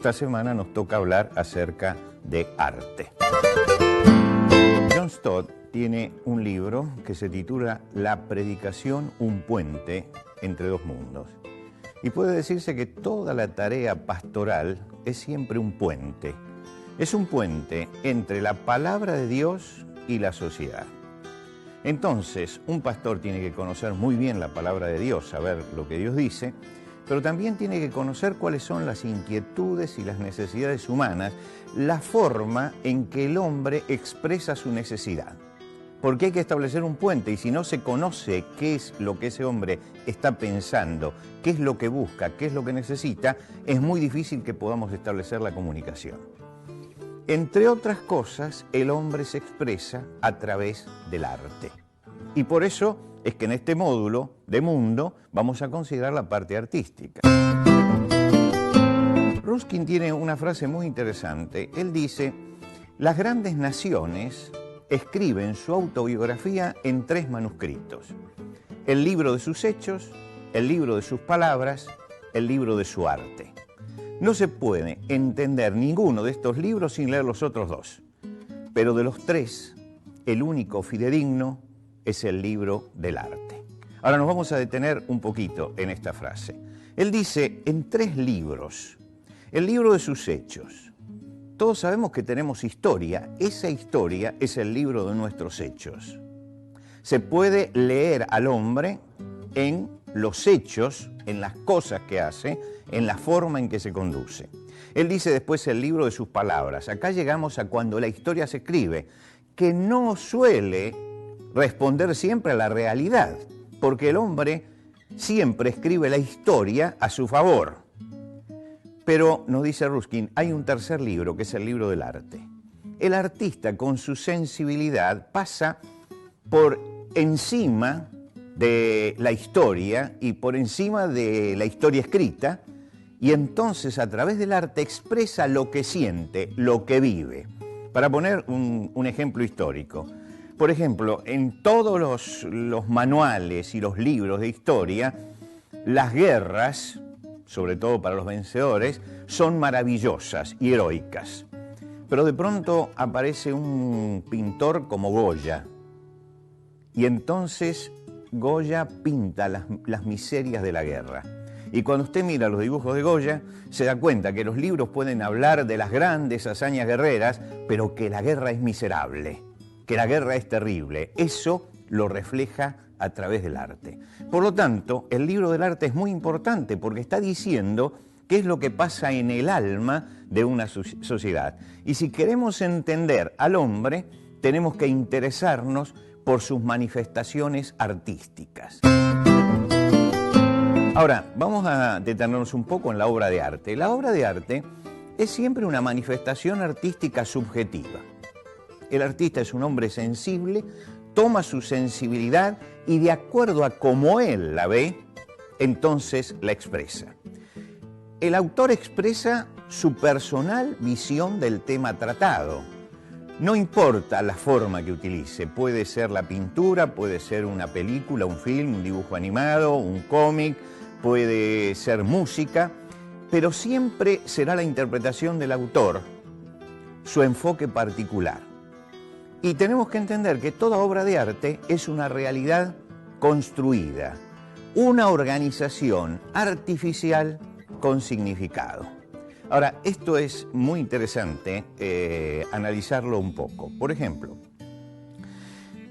esta semana nos toca hablar acerca de arte. John Stott tiene un libro que se titula La predicación, un puente entre dos mundos. Y puede decirse que toda la tarea pastoral es siempre un puente. Es un puente entre la palabra de Dios y la sociedad. Entonces, un pastor tiene que conocer muy bien la palabra de Dios, saber lo que Dios dice, pero también tiene que conocer cuáles son las inquietudes y las necesidades humanas, la forma en que el hombre expresa su necesidad. Porque hay que establecer un puente y si no se conoce qué es lo que ese hombre está pensando, qué es lo que busca, qué es lo que necesita, es muy difícil que podamos establecer la comunicación. Entre otras cosas, el hombre se expresa a través del arte. Y por eso es que en este módulo de Mundo vamos a considerar la parte artística. Ruskin tiene una frase muy interesante. Él dice, las grandes naciones escriben su autobiografía en 3 manuscritos. El libro de sus hechos, el libro de sus palabras, el libro de su arte. No se puede entender ninguno de estos libros sin leer los otros 2. Pero de los 3, el único fidedigno es el libro del arte. Ahora nos vamos a detener un poquito en esta frase. Él dice, en 3 libros, el libro de sus hechos. Todos sabemos que tenemos historia. Esa historia es el libro de nuestros hechos. Se puede leer al hombre en los hechos, en las cosas que hace, en la forma en que se conduce. Él dice después el libro de sus palabras. Acá llegamos a cuando la historia se escribe, que no suele responder siempre a la realidad, porque el hombre siempre escribe la historia a su favor. Pero, nos dice Ruskin, hay un tercer libro, que es el libro del arte. El artista, con su sensibilidad, pasa por encima de la historia y por encima de la historia escrita, y entonces a través del arte expresa lo que siente, lo que vive. Para poner un ejemplo histórico, por ejemplo, en todos los manuales y los libros de historia, las guerras, sobre todo para los vencedores, son maravillosas y heroicas. Pero de pronto aparece un pintor como Goya, y entonces Goya pinta las miserias de la guerra. Y cuando usted mira los dibujos de Goya, se da cuenta que los libros pueden hablar de las grandes hazañas guerreras, pero que la guerra es miserable, que la guerra es terrible. Eso lo refleja a través del arte. Por lo tanto, el libro del arte es muy importante porque está diciendo qué es lo que pasa en el alma de una sociedad. Y si queremos entender al hombre, tenemos que interesarnos por sus manifestaciones artísticas. Ahora, vamos a detenernos un poco en la obra de arte. La obra de arte es siempre una manifestación artística subjetiva. El artista es un hombre sensible, toma su sensibilidad y de acuerdo a cómo él la ve, entonces la expresa. El autor expresa su personal visión del tema tratado. No importa la forma que utilice, puede ser la pintura, puede ser una película, un film, un dibujo animado, un cómic, puede ser música, pero siempre será la interpretación del autor, su enfoque particular. Y tenemos que entender que toda obra de arte es una realidad construida, una organización artificial con significado. Ahora, esto es muy interesante analizarlo un poco. Por ejemplo,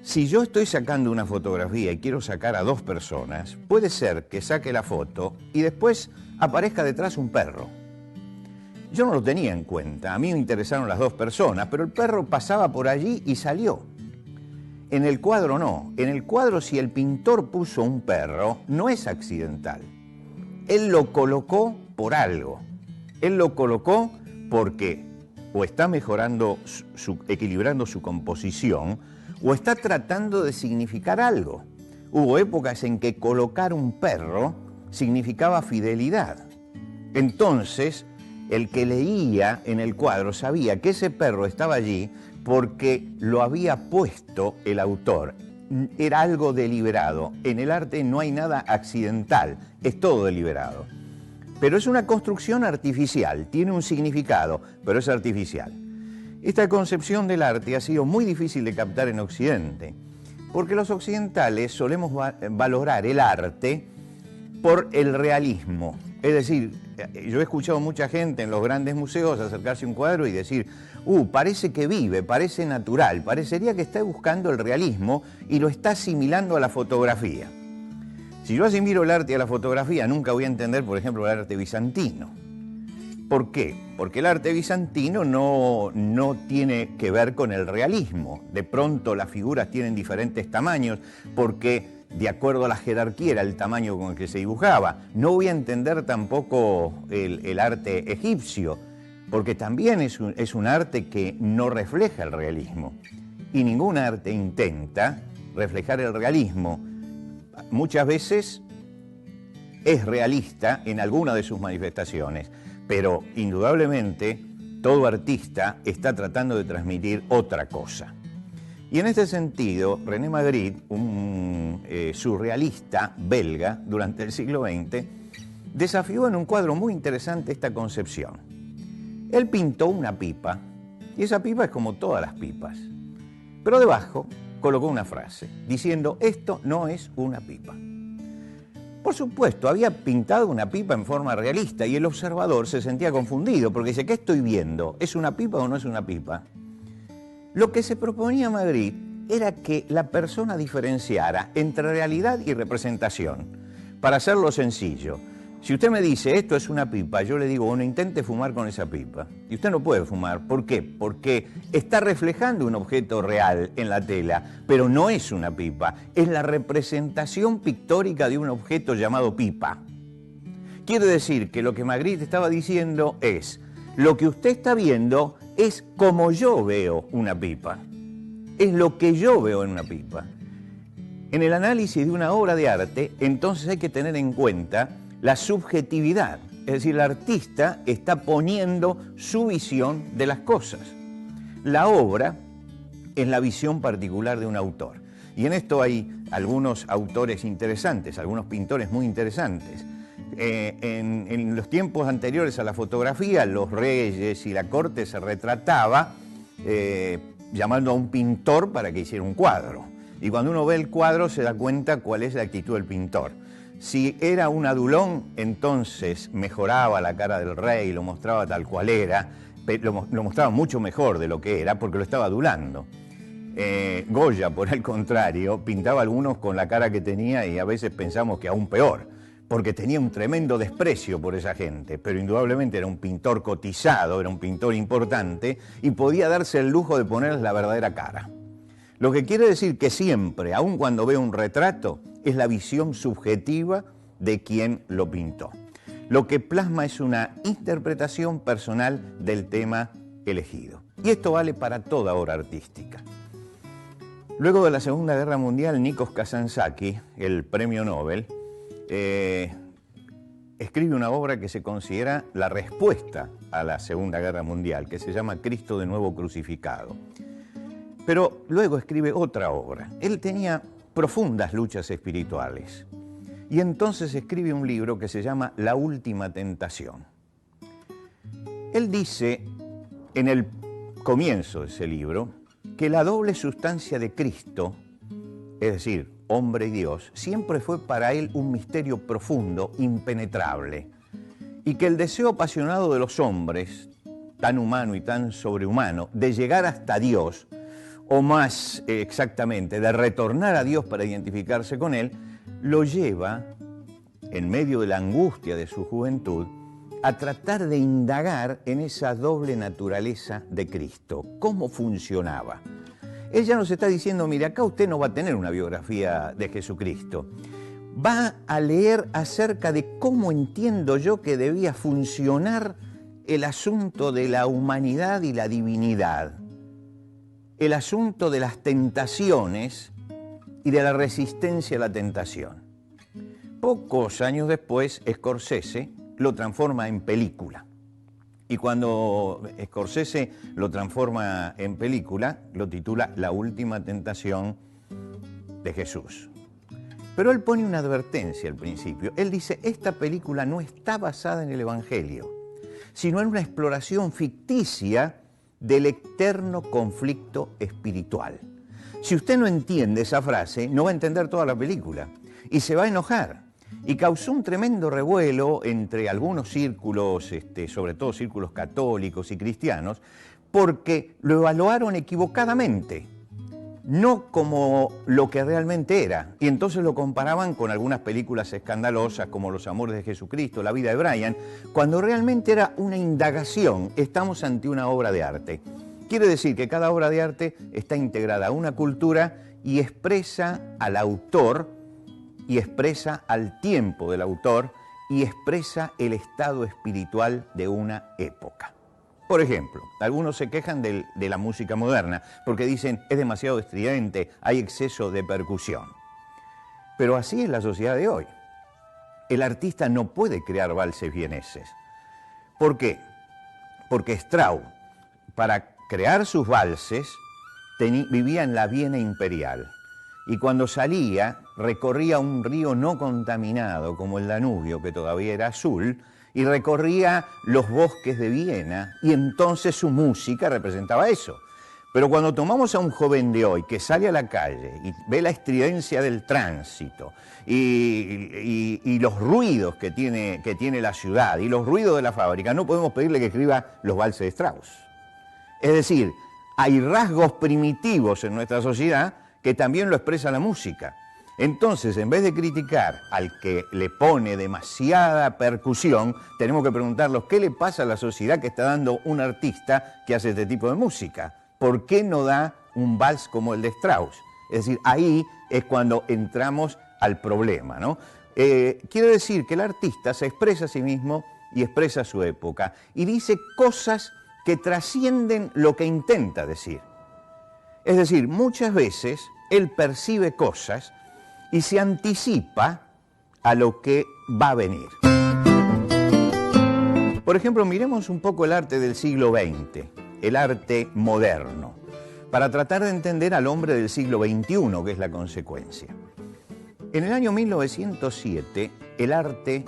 si yo estoy sacando una fotografía y quiero sacar a 2 personas, puede ser que saque la foto y después aparezca detrás un perro. Yo no lo tenía en cuenta, a mí me interesaron las 2 personas, pero el perro pasaba por allí y salió. En el cuadro no. En el cuadro, si el pintor puso un perro, no es accidental. Él lo colocó por algo. Él lo colocó porque o está mejorando, equilibrando su composición, o está tratando de significar algo. Hubo épocas en que colocar un perro significaba fidelidad. Entonces, el que leía en el cuadro sabía que ese perro estaba allí porque lo había puesto el autor. Era algo deliberado. En el arte no hay nada accidental, es todo deliberado. pero es una construcción artificial, tiene un significado, pero es artificial. Esta concepción del arte ha sido muy difícil de captar en Occidente, porque los occidentales solemos valorar el arte por el realismo. Es decir, yo he escuchado mucha gente en los grandes museos acercarse a un cuadro y decir, parece que vive, parece natural, parecería que está buscando el realismo y lo está asimilando a la fotografía. Si yo asimilo el arte a la fotografía, nunca voy a entender, por ejemplo, el arte bizantino. ¿Por qué? Porque el arte bizantino no tiene que ver con el realismo. De pronto las figuras tienen diferentes tamaños porque de acuerdo a la jerarquía era el tamaño con el que se dibujaba. No voy a entender tampoco el arte egipcio, porque también es un arte que no refleja el realismo. Y ningún arte intenta reflejar el realismo. Muchas veces es realista en alguna de sus manifestaciones, pero indudablemente todo artista está tratando de transmitir otra cosa. Y en este sentido, René Magritte, un surrealista belga durante el siglo XX, desafió en un cuadro muy interesante esta concepción. Él pintó una pipa, y esa pipa es como todas las pipas, pero debajo colocó una frase, diciendo, esto no es una pipa. Por supuesto, había pintado una pipa en forma realista y el observador se sentía confundido porque dice, ¿qué estoy viendo? ¿Es una pipa o no es una pipa? Lo que se proponía Magritte era que la persona diferenciara entre realidad y representación, para hacerlo sencillo. Si usted me dice, esto es una pipa, yo le digo, bueno, intente fumar con esa pipa. Y usted no puede fumar. ¿Por qué? Porque está reflejando un objeto real en la tela, pero no es una pipa. Es la representación pictórica de un objeto llamado pipa. Quiere decir que lo que Magritte estaba diciendo es, lo que usted está viendo es como yo veo una pipa. Es lo que yo veo en una pipa. En el análisis de una obra de arte, entonces hay que tener en cuenta la subjetividad, es decir, el artista está poniendo su visión de las cosas. La obra es la visión particular de un autor. Y en esto hay algunos autores interesantes, algunos pintores muy interesantes. En los tiempos anteriores a la fotografía, los reyes y la corte se retrataba llamando a un pintor para que hiciera un cuadro. Y cuando uno ve el cuadro se da cuenta cuál es la actitud del pintor. Si era un adulón, entonces mejoraba la cara del rey, lo mostraba tal cual era, lo mostraba mucho mejor de lo que era porque lo estaba adulando. Goya, por el contrario, pintaba a algunos con la cara que tenía y a veces pensamos que aún peor, porque tenía un tremendo desprecio por esa gente, pero indudablemente era un pintor cotizado, era un pintor importante y podía darse el lujo de ponerles la verdadera cara. Lo que quiere decir que siempre, aun cuando veo un retrato, es la visión subjetiva de quien lo pintó. Lo que plasma es una interpretación personal del tema elegido. Y esto vale para toda obra artística. Luego de la Segunda Guerra Mundial, Nikos Kazantzakis, el premio Nobel, escribe una obra que se considera la respuesta a la Segunda Guerra Mundial, que se llama Cristo de nuevo crucificado. Pero luego escribe otra obra. Él tenía profundas luchas espirituales y entonces escribe un libro que se llama La Última Tentación. Él dice en el comienzo de ese libro que la doble sustancia de Cristo, es decir, hombre y Dios, siempre fue para él un misterio profundo, impenetrable, y que el deseo apasionado de los hombres, tan humano y tan sobrehumano, de llegar hasta Dios, o más exactamente, de retornar a Dios para identificarse con Él, lo lleva, en medio de la angustia de su juventud, a tratar de indagar en esa doble naturaleza de Cristo. ¿Cómo funcionaba? Él ya nos está diciendo, mire, acá usted no va a tener una biografía de Jesucristo. Va a leer acerca de cómo entiendo yo que debía funcionar el asunto de la humanidad y la divinidad. El asunto de las tentaciones y de la resistencia a la tentación. Pocos años después, Scorsese lo transforma en película. Y cuando Scorsese lo transforma en película, lo titula La Última Tentación de Jesús. Pero él pone una advertencia al principio. Él dice, esta película no está basada en el Evangelio, sino en una exploración ficticia del eterno conflicto espiritual. Si usted no entiende esa frase, no va a entender toda la película y se va a enojar. Y causó un tremendo revuelo entre algunos círculos, sobre todo círculos católicos y cristianos, porque lo evaluaron equivocadamente, no como lo que realmente era. Y entonces lo comparaban con algunas películas escandalosas como Los Amores de Jesucristo, La vida de Brian, cuando realmente era una indagación. Estamos ante una obra de arte. Quiere decir que cada obra de arte está integrada a una cultura y expresa al autor, y expresa al tiempo del autor, y expresa el estado espiritual de una época. Por ejemplo, algunos se quejan de la música moderna porque dicen es demasiado estridente, hay exceso de percusión. Pero así es la sociedad de hoy. El artista no puede crear valses vieneses. ¿Por qué? Porque Strauss, para crear sus valses, vivía en la Viena imperial. Y cuando salía, recorría un río no contaminado como el Danubio, que todavía era azul, y recorría los bosques de Viena, y entonces su música representaba eso. Pero cuando tomamos a un joven de hoy que sale a la calle y ve la estridencia del tránsito y los ruidos que tiene la ciudad y los ruidos de la fábrica, no podemos pedirle que escriba los valses de Strauss. Es decir, hay rasgos primitivos en nuestra sociedad que también lo expresa la música. Entonces, en vez de criticar al que le pone demasiada percusión, tenemos que preguntarnos qué le pasa a la sociedad que está dando un artista que hace este tipo de música. ¿Por qué no da un vals como el de Strauss? Es decir, ahí es cuando entramos al problema, ¿no? Quiere decir que el artista se expresa a sí mismo y expresa su época y dice cosas que trascienden lo que intenta decir. Es decir, muchas veces él percibe cosas y se anticipa a lo que va a venir. Por ejemplo, miremos un poco el arte del siglo XX, el arte moderno, para tratar de entender al hombre del siglo XXI, que es la consecuencia. En el año 1907, el arte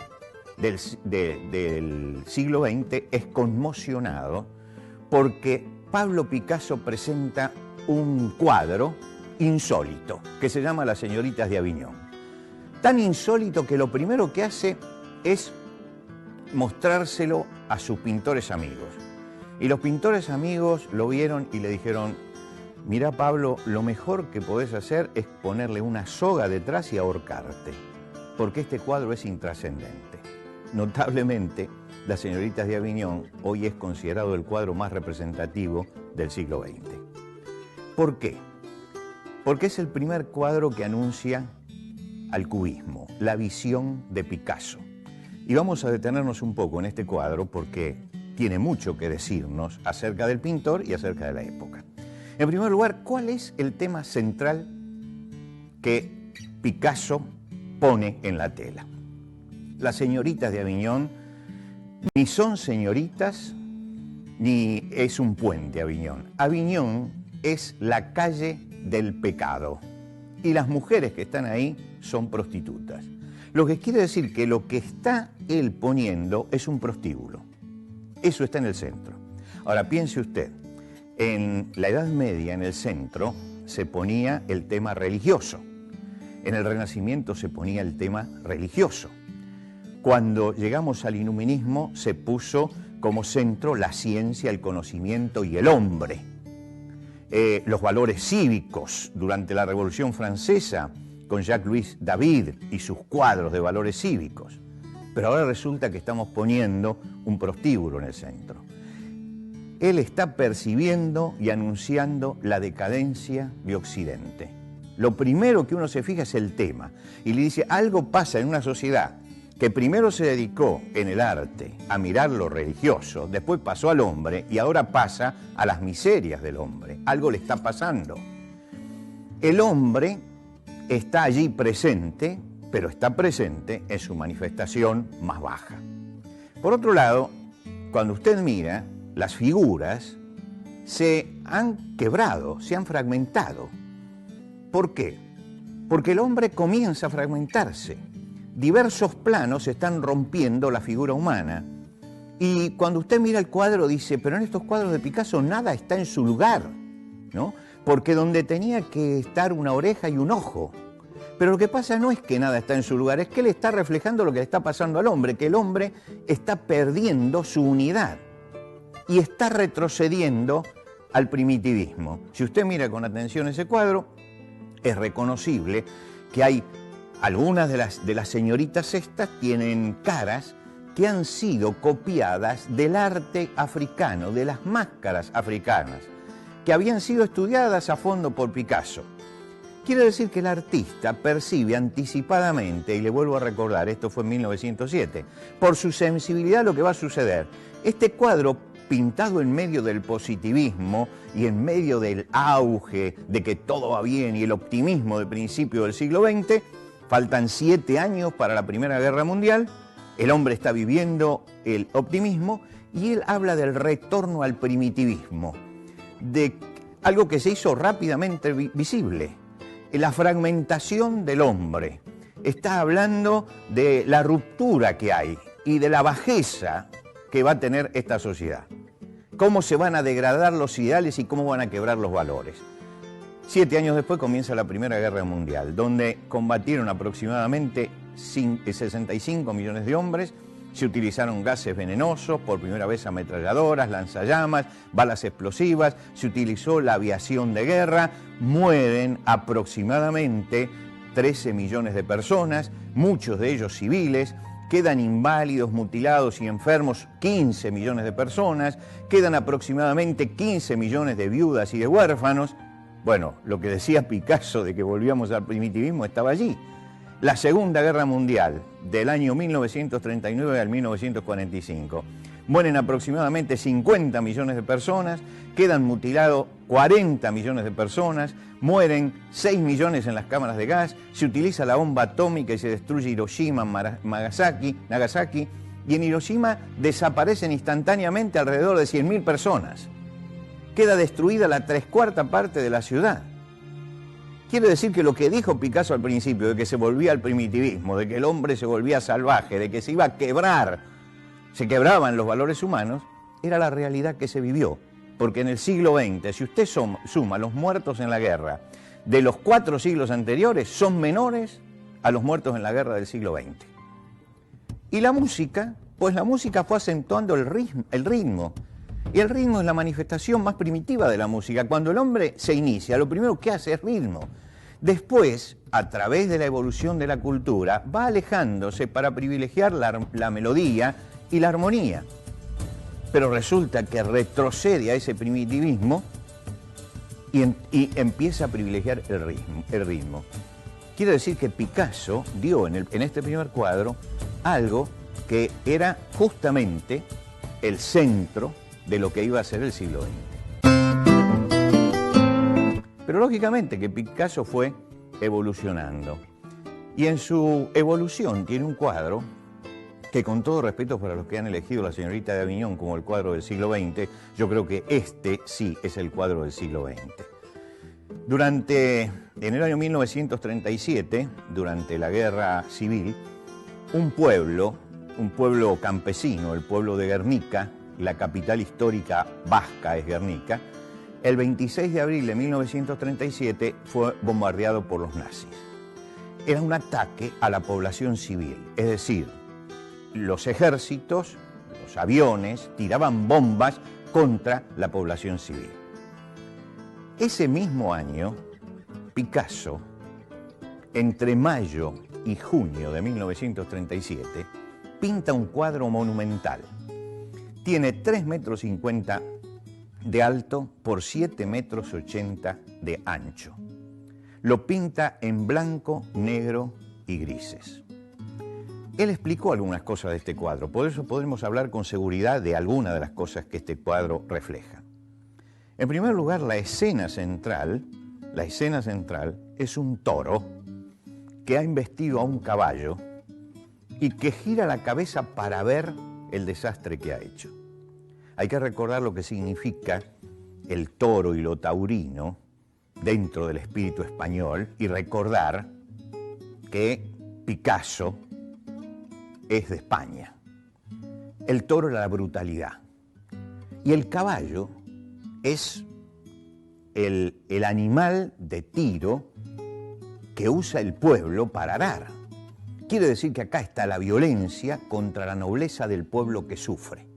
del siglo XX es conmocionado porque Pablo Picasso presenta un cuadro insólito, que se llama Las señoritas de Aviñón. Tan insólito que lo primero que hace es mostrárselo a sus pintores amigos. Y los pintores amigos lo vieron y le dijeron, mirá Pablo, lo mejor que podés hacer es ponerle una soga detrás y ahorcarte, porque este cuadro es intrascendente. Notablemente, Las señoritas de Aviñón hoy es considerado el cuadro más representativo del siglo XX. ¿Por qué? Porque es el primer cuadro que anuncia al cubismo, la visión de Picasso. Y vamos a detenernos un poco en este cuadro porque tiene mucho que decirnos acerca del pintor y acerca de la época. En primer lugar, ¿cuál es el tema central que Picasso pone en la tela? Las señoritas de Aviñón ni son señoritas ni es un puente Aviñón. Aviñón es la calle del pecado y las mujeres que están ahí son prostitutas. Lo que quiere decir que lo que está él poniendo es un prostíbulo. Eso está en el centro. Ahora piense usted, en la Edad Media en el centro se ponía el tema religioso. En el Renacimiento se ponía el tema religioso. Cuando llegamos al iluminismo se puso como centro la ciencia, el conocimiento y el hombre. Los valores cívicos durante la Revolución Francesa con Jacques-Louis David y sus cuadros de valores cívicos. Pero ahora resulta que estamos poniendo un prostíbulo en el centro. Él está percibiendo y anunciando la decadencia de Occidente. Lo primero que uno se fija es el tema y le dice, algo pasa en una sociedad que primero se dedicó en el arte a mirar lo religioso, después pasó al hombre y ahora pasa a las miserias del hombre. Algo le está pasando. El hombre está allí presente, pero está presente en su manifestación más baja. Por otro lado, cuando usted mira, las figuras se han quebrado, se han fragmentado. ¿Por qué? porque el hombre comienza a fragmentarse. Diversos planos están rompiendo la figura humana. Y cuando usted mira el cuadro dice, pero en estos cuadros de Picasso nada está en su lugar, ¿no? Porque donde tenía que estar una oreja y un ojo. Pero lo que pasa no es que nada está en su lugar, es que él está reflejando lo que le está pasando al hombre, que el hombre está perdiendo su unidad y está retrocediendo al primitivismo. Si usted mira con atención ese cuadro, es reconocible que hay algunas de las señoritas estas tienen caras que han sido copiadas del arte africano, de las máscaras africanas, que habían sido estudiadas a fondo por Picasso. Quiere decir que el artista percibe anticipadamente, y le vuelvo a recordar, esto fue en 1907, por su sensibilidad lo que va a suceder. Este cuadro, pintado en medio del positivismo y en medio del auge de que todo va bien y el optimismo de principio del siglo XX, faltan 7 años para la Primera Guerra Mundial, el hombre está viviendo el optimismo y él habla del retorno al primitivismo, de algo que se hizo rápidamente visible, la fragmentación del hombre. Está hablando de la ruptura que hay y de la bajeza que va a tener esta sociedad. Cómo se van a degradar los ideales y cómo van a quebrar los valores. 7 años después comienza la Primera Guerra Mundial, donde combatieron aproximadamente 65 millones de hombres, se utilizaron gases venenosos, por primera vez ametralladoras, lanzallamas, balas explosivas, se utilizó la aviación de guerra, mueren aproximadamente 13 millones de personas, muchos de ellos civiles, quedan inválidos, mutilados y enfermos 15 millones de personas, quedan aproximadamente 15 millones de viudas y de huérfanos. Bueno, lo que decía Picasso de que volvíamos al primitivismo estaba allí. La Segunda Guerra Mundial, del año 1939 al 1945. Mueren aproximadamente 50 millones de personas, quedan mutilados 40 millones de personas, mueren 6 millones en las cámaras de gas, se utiliza la bomba atómica y se destruye Hiroshima, Nagasaki, y en Hiroshima desaparecen instantáneamente alrededor de 100.000 personas. Queda destruida la 3/4 parte de la ciudad. Quiere decir que lo que dijo Picasso al principio, de que se volvía al primitivismo, de que el hombre se volvía salvaje, de que se iba a quebrar, se quebraban los valores humanos, era la realidad que se vivió. Porque en el siglo XX, si usted suma los muertos en la guerra de los 4 siglos anteriores, son menores a los muertos en la guerra del siglo XX. Y la música, pues la música fue acentuando el ritmo. Y el ritmo es la manifestación más primitiva de la música. Cuando el hombre se inicia, lo primero que hace es ritmo. Después, a través de la evolución de la cultura, va alejándose para privilegiar la melodía y la armonía. Pero resulta que retrocede a ese primitivismo y empieza a privilegiar el ritmo. Quiere decir que Picasso dio en este primer cuadro algo que era justamente el centro de lo que iba a ser el siglo XX. Pero lógicamente que Picasso fue evolucionando. Y en su evolución tiene un cuadro que, con todo respeto para los que han elegido La señorita de Aviñón como el cuadro del siglo XX, yo creo que este sí es el cuadro del siglo XX. En el año 1937, durante la Guerra Civil, un pueblo campesino, el pueblo de Guernica, la capital histórica vasca es Guernica, el 26 de abril de 1937 fue bombardeado por los nazis. Era un ataque a la población civil, es decir, los ejércitos, los aviones, tiraban bombas contra la población civil. Ese mismo año, Picasso, entre mayo y junio de 1937, pinta un cuadro monumental. Tiene 3,50 metros de alto por 7,80 metros de ancho. Lo pinta en blanco, negro y grises. Él explicó algunas cosas de este cuadro, por eso podemos hablar con seguridad de algunas de las cosas que este cuadro refleja. En primer lugar, la escena central es un toro que ha embestido a un caballo y que gira la cabeza para ver el desastre que ha hecho. Hay que recordar lo que significa el toro y lo taurino dentro del espíritu español y recordar que Picasso es de España. El toro era la brutalidad. Y el caballo es el animal de tiro que usa el pueblo para arar. Quiere decir que acá está la violencia contra la nobleza del pueblo que sufre.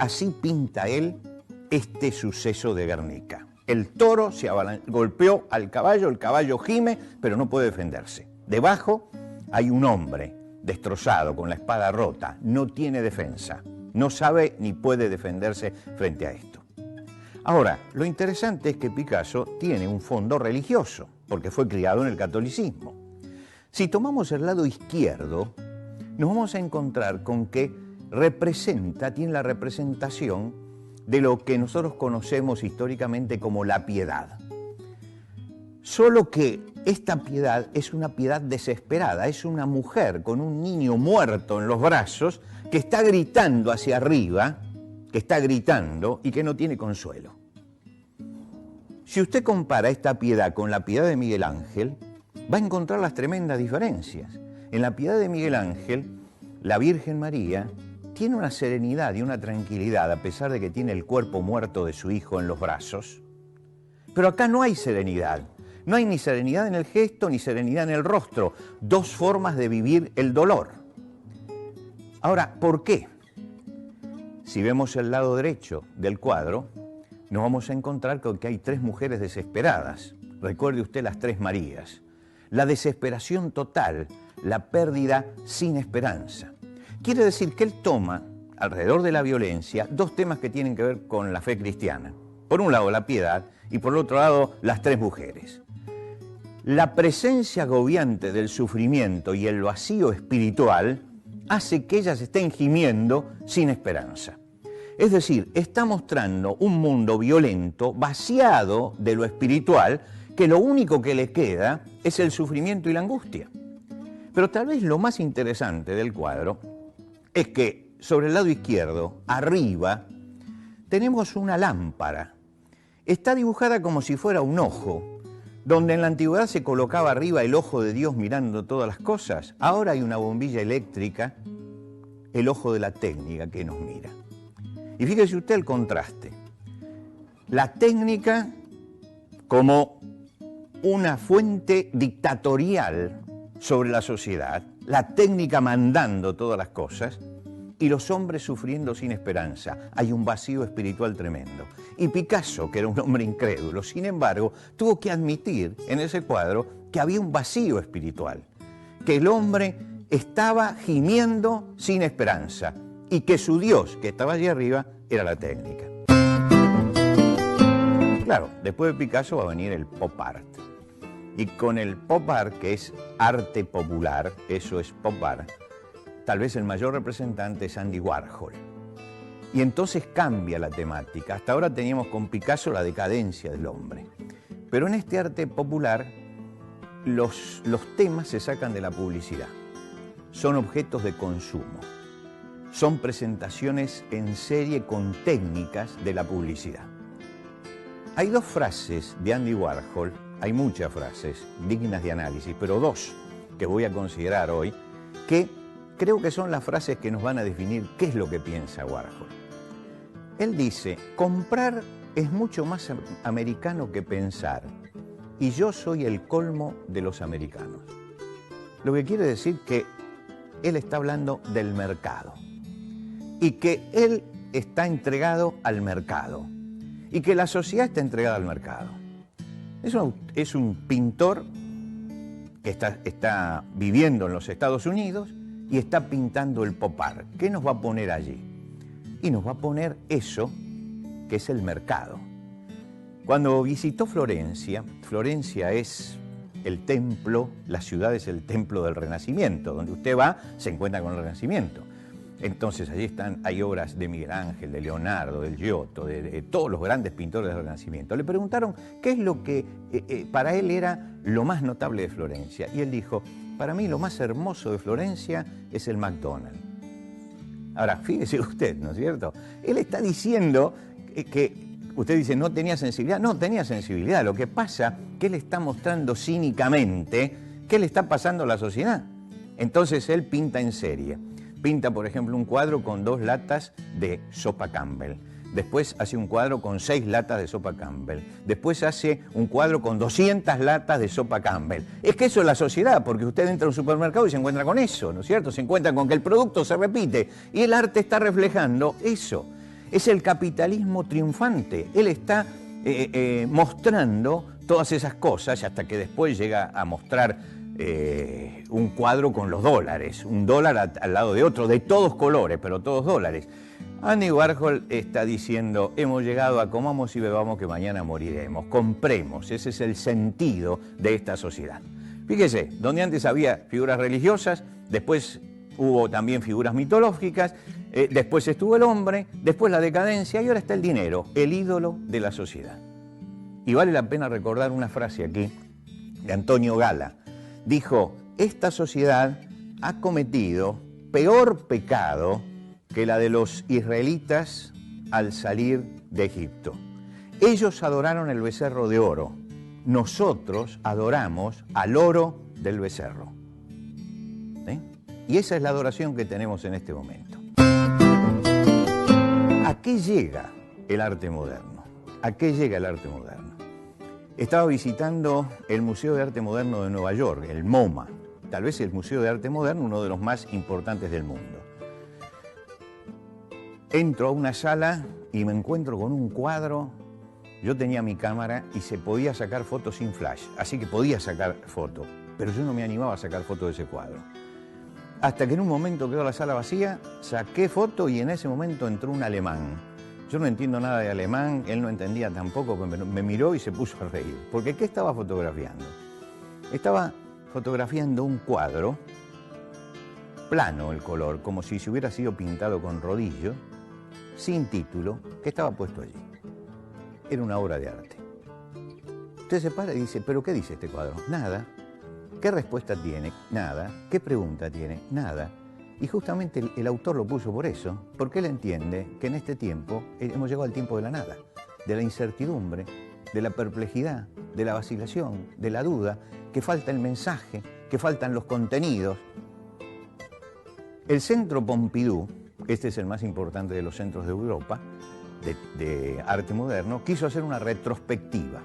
Así pinta él este suceso de Guernica. El toro se golpeó al caballo, el caballo gime, pero no puede defenderse. Debajo hay un hombre destrozado, con la espada rota, no tiene defensa, no sabe ni puede defenderse frente a esto. Ahora, lo interesante es que Picasso tiene un fondo religioso, porque fue criado en el catolicismo. Si tomamos el lado izquierdo, nos vamos a encontrar con que tiene la representación de lo que nosotros conocemos históricamente como la piedad. Solo que esta piedad es una piedad desesperada, es una mujer con un niño muerto en los brazos que está gritando hacia arriba, que está gritando y que no tiene consuelo. Si usted compara esta piedad con la piedad de Miguel Ángel, va a encontrar las tremendas diferencias. En la piedad de Miguel Ángel, la Virgen María tiene una serenidad y una tranquilidad a pesar de que tiene el cuerpo muerto de su hijo en los brazos. Pero acá no hay serenidad. No hay ni serenidad en el gesto ni serenidad en el rostro. Dos formas de vivir el dolor. Ahora, ¿por qué? Si vemos el lado derecho del cuadro, nos vamos a encontrar con que hay tres mujeres desesperadas. Recuerde usted las tres Marías. La desesperación total, la pérdida sin esperanza. Quiere decir que él toma, alrededor de la violencia, dos temas que tienen que ver con la fe cristiana. Por un lado, la piedad, y por el otro lado, las tres mujeres. La presencia agobiante del sufrimiento y el vacío espiritual hace que ellas estén gimiendo sin esperanza. Es decir, está mostrando un mundo violento, vaciado de lo espiritual, que lo único que le queda es el sufrimiento y la angustia. Pero tal vez lo más interesante del cuadro es que sobre el lado izquierdo, arriba, tenemos una lámpara. Está dibujada como si fuera un ojo, donde en la antigüedad se colocaba arriba el ojo de Dios mirando todas las cosas. Ahora hay una bombilla eléctrica, el ojo de la técnica que nos mira. Y fíjese usted el contraste. La técnica como una fuente dictatorial sobre la sociedad, la técnica mandando todas las cosas, y los hombres sufriendo sin esperanza. Hay un vacío espiritual tremendo. Y Picasso, que era un hombre incrédulo, sin embargo, tuvo que admitir en ese cuadro que había un vacío espiritual, que el hombre estaba gimiendo sin esperanza y que su Dios, que estaba allí arriba, era la técnica. Claro, después de Picasso va a venir el pop art. Y con el pop art, que es arte popular, eso es pop art, tal vez el mayor representante es Andy Warhol. Y entonces cambia la temática. Hasta ahora teníamos con Picasso la decadencia del hombre. Pero en este arte popular, los temas se sacan de la publicidad. Son objetos de consumo. Son presentaciones en serie con técnicas de la publicidad. Hay dos frases de Andy Warhol, hay muchas frases dignas de análisis, pero dos que voy a considerar hoy, que creo que son las frases que nos van a definir qué es lo que piensa Warhol. Él dice, comprar es mucho más americano que pensar, y yo soy el colmo de los americanos. Lo que quiere decir que él está hablando del mercado, y que él está entregado al mercado, y que la sociedad está entregada al mercado. Es un pintor que está viviendo en los Estados Unidos y está pintando el pop art. ¿Qué nos va a poner allí? Y nos va a poner eso que es el mercado. Cuando visitó Florencia, Florencia es el templo, la ciudad es el templo del Renacimiento. Donde usted va, se encuentra con el Renacimiento. Entonces allí hay obras de Miguel Ángel, de Leonardo, del Giotto, de todos los grandes pintores del Renacimiento. Le preguntaron qué es lo que para él era lo más notable de Florencia. Y él dijo, para mí lo más hermoso de Florencia es el McDonald's. Ahora, fíjese usted, ¿no es cierto? Él está diciendo que usted dice, no tenía sensibilidad. No, tenía sensibilidad. Lo que pasa es que él está mostrando cínicamente ¿Qué le está pasando a la sociedad? Entonces él pinta en serie. Pinta, por ejemplo, un cuadro con 2 latas de sopa Campbell. Después hace un cuadro con 6 latas de sopa Campbell. Después hace un cuadro con 200 latas de sopa Campbell. Es que eso es la sociedad, porque usted entra a un supermercado y se encuentra con eso, ¿no es cierto? Se encuentra con que el producto se repite. Y el arte está reflejando eso. Es el capitalismo triunfante. Él está mostrando todas esas cosas hasta que después llega a mostrar un cuadro con los dólares. Un dólar al lado de otro, de todos colores, pero todos dólares. Andy Warhol está diciendo, hemos llegado a comamos y bebamos que mañana moriremos. Compremos, ese es el sentido de esta sociedad. Fíjese, donde antes había figuras religiosas, después hubo también figuras mitológicas, después estuvo el hombre, después la decadencia y ahora está el dinero, el ídolo de la sociedad. Y vale la pena recordar una frase aquí de Antonio Gala. Dijo, esta sociedad ha cometido peor pecado que la de los israelitas al salir de Egipto. Ellos adoraron el becerro de oro, nosotros adoramos al oro del becerro. ¿Sí? Y esa es la adoración que tenemos en este momento. ¿A qué llega el arte moderno? ¿A qué llega el arte moderno? Estaba visitando el Museo de Arte Moderno de Nueva York, el MoMA, tal vez el Museo de Arte Moderno, uno de los más importantes del mundo. Entro a una sala y me encuentro con un cuadro. Yo tenía mi cámara y se podía sacar fotos sin flash, así que podía sacar fotos, pero yo no me animaba a sacar fotos de ese cuadro. Hasta que en un momento quedó la sala vacía, saqué foto y en ese momento entró un alemán. Yo no entiendo nada de alemán, él no entendía tampoco, me miró y se puso a reír. Porque ¿qué estaba fotografiando? Estaba fotografiando un cuadro, plano el color, como si se hubiera sido pintado con rodillo, sin título, que estaba puesto allí. Era una obra de arte. Usted se para y dice, ¿pero qué dice este cuadro? Nada. ¿Qué respuesta tiene? Nada. ¿Qué pregunta tiene? Nada. Y justamente el autor lo puso por eso, porque él entiende que en este tiempo hemos llegado al tiempo de la nada, de la incertidumbre, de la perplejidad, de la vacilación, de la duda, que falta el mensaje, que faltan los contenidos. El Centro Pompidou, este es el más importante de los centros de Europa, de arte moderno, quiso hacer una retrospectiva.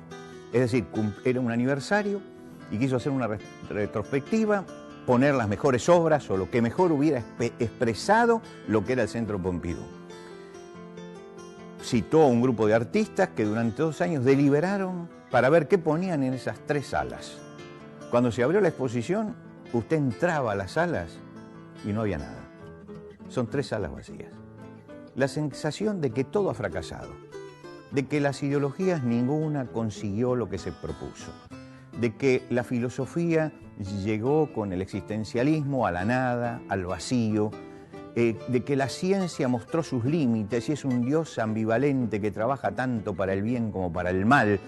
Es decir, era un aniversario y quiso hacer una retrospectiva, poner las mejores obras o lo que mejor hubiera expresado lo que era el Centro Pompidou. Citó a un grupo de artistas que durante 2 años deliberaron para ver qué ponían en esas 3 salas. Cuando se abrió la exposición, usted entraba a las salas y no había nada. Son 3 salas vacías. La sensación de que todo ha fracasado, de que las ideologías ninguna consiguió lo que se propuso, de que la filosofía llegó con el existencialismo a la nada, al vacío, de que la ciencia mostró sus límites y es un Dios ambivalente que trabaja tanto para el bien como para el mal,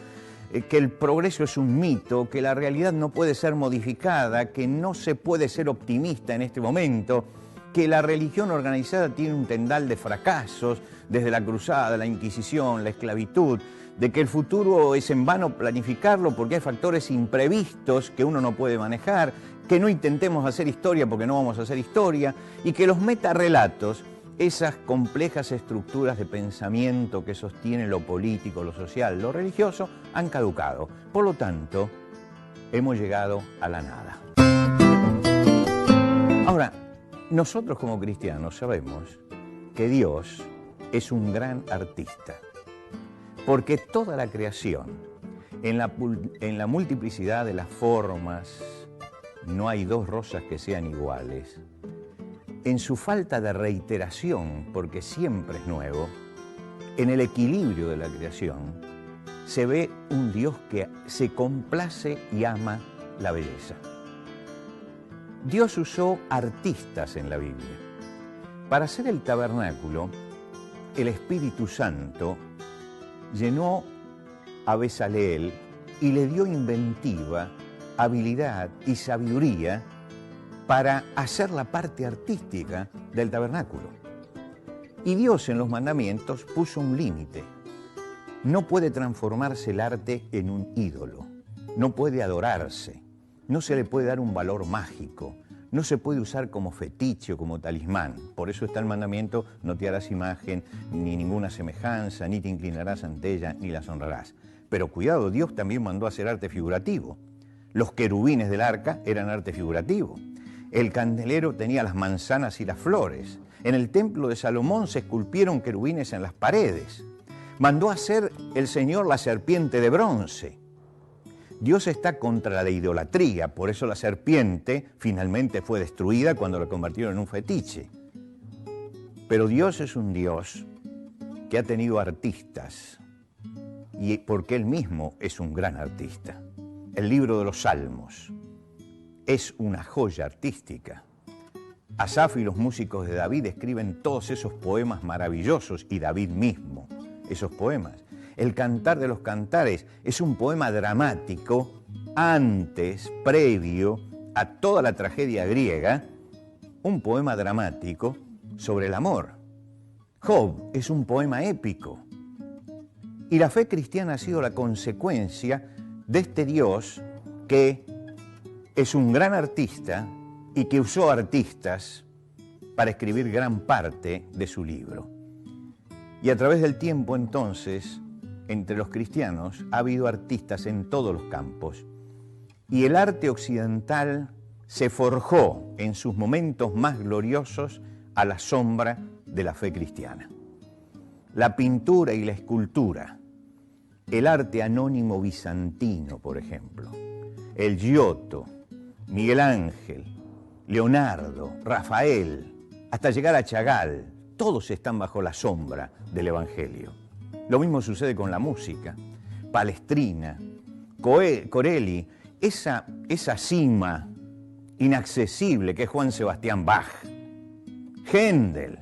que el progreso es un mito, que la realidad no puede ser modificada, que no se puede ser optimista en este momento, que la religión organizada tiene un tendal de fracasos, desde la cruzada, la Inquisición, la esclavitud, de que el futuro es en vano planificarlo porque hay factores imprevistos que uno no puede manejar, que no intentemos hacer historia porque no vamos a hacer historia, y que los metarrelatos, esas complejas estructuras de pensamiento que sostienen lo político, lo social, lo religioso, han caducado. Por lo tanto, hemos llegado a la nada. Ahora, nosotros como cristianos sabemos que Dios es un gran artista, porque toda la creación, en la multiplicidad de las formas, no hay 2 rosas que sean iguales, en su falta de reiteración, porque siempre es nuevo, en el equilibrio de la creación, se ve un Dios que se complace y ama la belleza. Dios usó artistas en la Biblia. Para hacer el tabernáculo, el Espíritu Santo llenó a Bezaleel y le dio inventiva, habilidad y sabiduría para hacer la parte artística del tabernáculo. Y Dios en los mandamientos puso un límite. No puede transformarse el arte en un ídolo, no puede adorarse. no se le puede dar un valor mágico, no se puede usar como fetiche o como talismán. Por eso está el mandamiento: no te harás imagen, ni ninguna semejanza, ni te inclinarás ante ella, ni las honrarás. Pero cuidado, Dios también mandó a hacer arte figurativo. Los querubines del arca eran arte figurativo. El candelero tenía las manzanas y las flores. En el templo de Salomón se esculpieron querubines en las paredes. Mandó a hacer el Señor la serpiente de bronce. Dios está contra la idolatría, por eso la serpiente finalmente fue destruida cuando la convirtieron en un fetiche. Pero Dios es un Dios que ha tenido artistas, y porque Él mismo es un gran artista. El libro de los Salmos es una joya artística. Asaf y los músicos de David escriben todos esos poemas maravillosos, y David mismo, esos poemas. El Cantar de los Cantares es un poema dramático antes, previo a toda la tragedia griega, un poema dramático sobre el amor. Job es un poema épico. Y la fe cristiana ha sido la consecuencia de este Dios que es un gran artista y que usó artistas para escribir gran parte de su libro. Y a través del tiempo, entonces, entre los cristianos ha habido artistas en todos los campos. Y el arte occidental se forjó en sus momentos más gloriosos a la sombra de la fe cristiana. La pintura y la escultura, el arte anónimo bizantino, por ejemplo, el Giotto, Miguel Ángel, Leonardo, Rafael, hasta llegar a Chagall, todos están bajo la sombra del Evangelio. Lo mismo sucede con la música. Palestrina, Corelli, esa cima inaccesible que es Juan Sebastián Bach, Händel,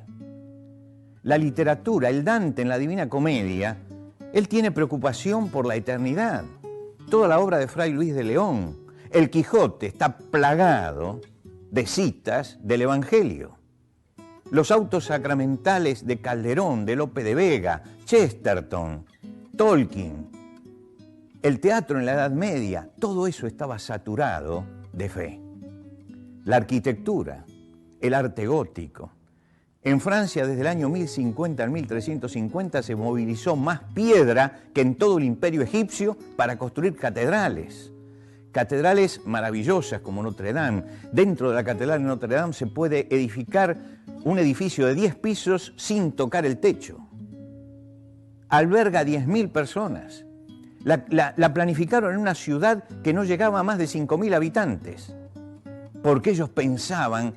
la literatura, el Dante en la Divina Comedia, él tiene preocupación por la eternidad. Toda la obra de Fray Luis de León, el Quijote, está plagado de citas del Evangelio. Los autos sacramentales de Calderón, de Lope de Vega, Chesterton, Tolkien, el teatro en la Edad Media, todo eso estaba saturado de fe. La arquitectura, el arte gótico. En Francia, desde el año 1050 al 1350, se movilizó más piedra que en todo el imperio egipcio para construir catedrales. Catedrales maravillosas como Notre Dame. Dentro de la catedral de Notre Dame se puede edificar un edificio de 10 pisos sin tocar el techo. Alberga 10.000 personas. La planificaron en una ciudad que no llegaba a más de 5.000 habitantes, porque ellos pensaban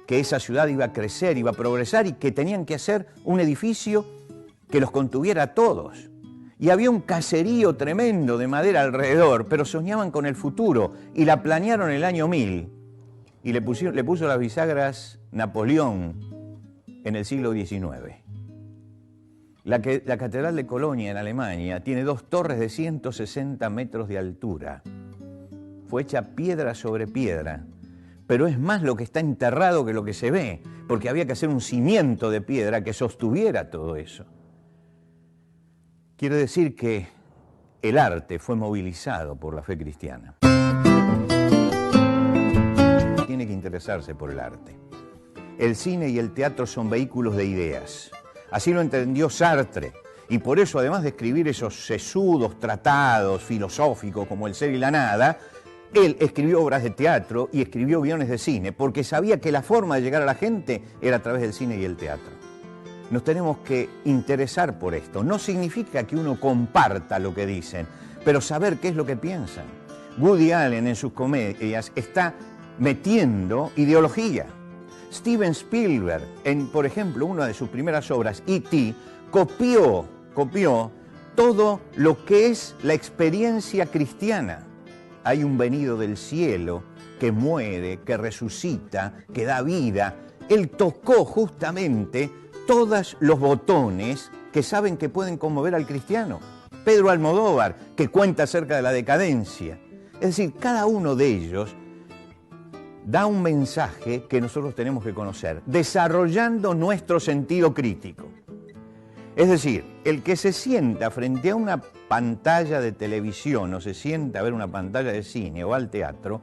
que esa ciudad iba a crecer, iba a progresar y que tenían que hacer un edificio que los contuviera a todos. Y había un caserío tremendo de madera alrededor, pero soñaban con el futuro y la planearon en el año 1000 y le puso las bisagras Napoleón en el siglo XIX. La Catedral de Colonia en Alemania tiene 2 torres de 160 metros de altura. Fue hecha piedra sobre piedra, pero es más lo que está enterrado que lo que se ve, porque había que hacer un cimiento de piedra que sostuviera todo eso. Quiere decir que el arte fue movilizado por la fe cristiana. Tiene que interesarse por el arte. El cine y el teatro son vehículos de ideas. Así lo entendió Sartre. Y por eso, además de escribir esos sesudos tratados filosóficos como El ser y la nada, él escribió obras de teatro y escribió guiones de cine, porque sabía que la forma de llegar a la gente era a través del cine y el teatro. Nos tenemos que interesar por esto. No significa que uno comparta lo que dicen, pero saber qué es lo que piensan. Woody Allen en sus comedias está metiendo ideología. Steven Spielberg, por ejemplo, una de sus primeras obras, E.T., copió todo lo que es la experiencia cristiana. Hay un venido del cielo que muere, que resucita, que da vida. Él tocó justamente todos los botones que saben que pueden conmover al cristiano. Pedro Almodóvar, que cuenta acerca de la decadencia. Es decir, cada uno de ellos da un mensaje que nosotros tenemos que conocer, desarrollando nuestro sentido crítico. Es decir, el que se sienta frente a una pantalla de televisión o se sienta a ver una pantalla de cine o al teatro,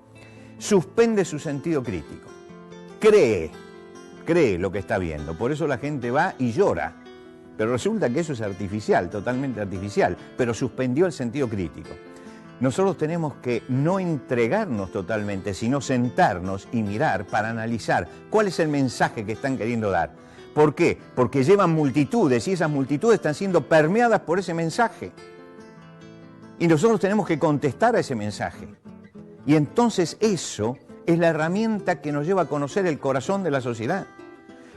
suspende su sentido crítico, cree lo que está viendo, por eso la gente va y llora, pero resulta que eso es artificial, totalmente artificial, pero suspendió el sentido crítico. Nosotros tenemos que no entregarnos totalmente, sino sentarnos y mirar para analizar cuál es el mensaje que están queriendo dar. ¿Por qué? Porque llevan multitudes y esas multitudes están siendo permeadas por ese mensaje. Y nosotros tenemos que contestar a ese mensaje. Y entonces eso es la herramienta que nos lleva a conocer el corazón de la sociedad.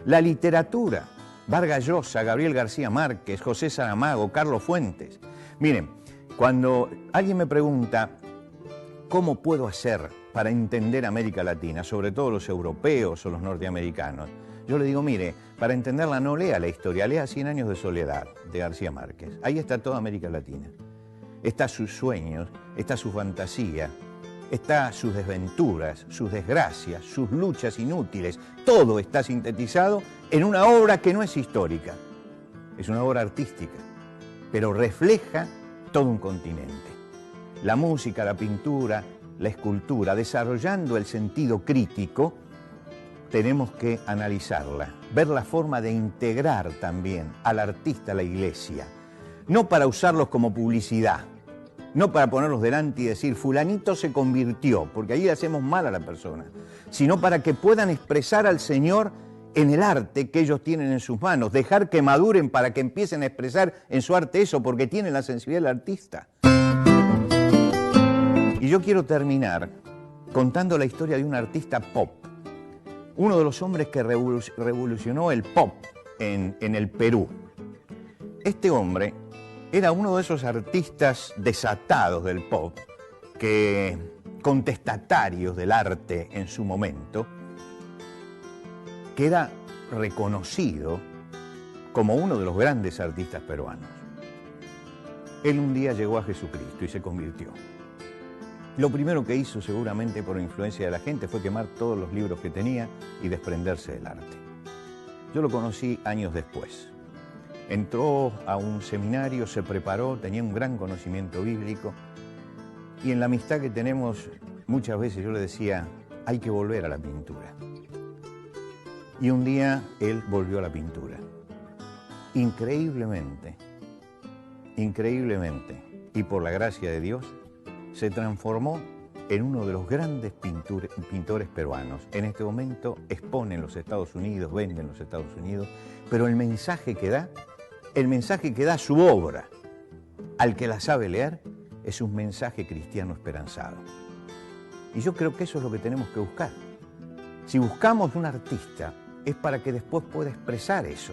La literatura, Vargas Llosa, Gabriel García Márquez, José Saramago, Carlos Fuentes. Miren, cuando alguien me pregunta cómo puedo hacer para entender América Latina, sobre todo los europeos o los norteamericanos, yo le digo, mire, para entenderla no lea la historia, lea 100 años de soledad de García Márquez. Ahí está toda América Latina. Está sus sueños, está su fantasía, está sus desventuras, sus desgracias, sus luchas inútiles. Todo está sintetizado en una obra que no es histórica. Es una obra artística, pero refleja todo un continente. La música, la pintura, la escultura, desarrollando el sentido crítico, tenemos que analizarla, ver la forma de integrar también al artista a la iglesia, no para usarlos como publicidad, no para ponerlos delante y decir fulanito se convirtió, porque ahí le hacemos mal a la persona, sino para que puedan expresar al Señor en el arte que ellos tienen en sus manos, dejar que maduren para que empiecen a expresar en su arte eso, porque tienen la sensibilidad del artista. Y yo quiero terminar contando la historia de un artista pop, uno de los hombres que revolucionó el pop en el Perú. Este hombre era uno de esos artistas desatados del pop, contestatarios del arte en su momento, que era reconocido como uno de los grandes artistas peruanos. Él un día llegó a Jesucristo y se convirtió. Lo primero que hizo, seguramente por influencia de la gente, fue quemar todos los libros que tenía y desprenderse del arte. Yo lo conocí años después. Entró a un seminario, se preparó, tenía un gran conocimiento bíblico y en la amistad que tenemos muchas veces yo le decía, hay que volver a la pintura. Y un día él volvió a la pintura. Increíblemente, y por la gracia de Dios, se transformó en uno de los grandes pintores peruanos. En este momento expone en los Estados Unidos, vende en los Estados Unidos, pero el mensaje que da su obra al que la sabe leer es un mensaje cristiano esperanzado. Y yo creo que eso es lo que tenemos que buscar. Si buscamos un artista, es para que después pueda expresar eso.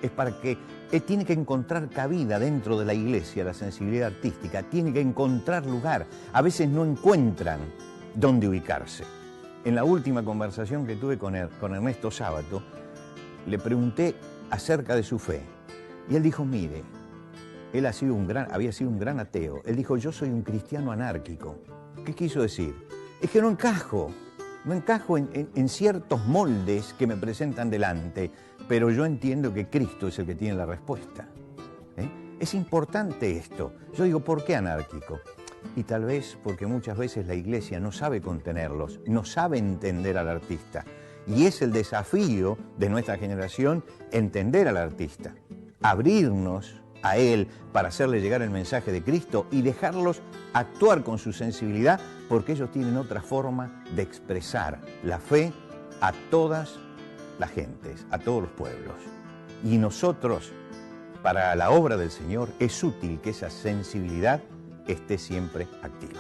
Es para que él tiene que encontrar cabida dentro de la iglesia, la sensibilidad artística, tiene que encontrar lugar. A veces no encuentran dónde ubicarse. En la última conversación que tuve con Ernesto Sábato, le pregunté acerca de su fe. Y él dijo, mire, él había sido un gran ateo. Él dijo, yo soy un cristiano anárquico. ¿Qué quiso decir? Es que no encajo en ciertos moldes que me presentan delante, pero yo entiendo que Cristo es el que tiene la respuesta. Es importante esto. Yo digo, ¿por qué anárquico? Y tal vez porque muchas veces la iglesia no sabe contenerlos, no sabe entender al artista. Y es el desafío de nuestra generación entender al artista, abrirnos a él para hacerle llegar el mensaje de Cristo y dejarlos actuar con su sensibilidad, porque ellos tienen otra forma de expresar la fe a todas las gentes, a todos los pueblos. Y nosotros, para la obra del Señor, es útil que esa sensibilidad esté siempre activa.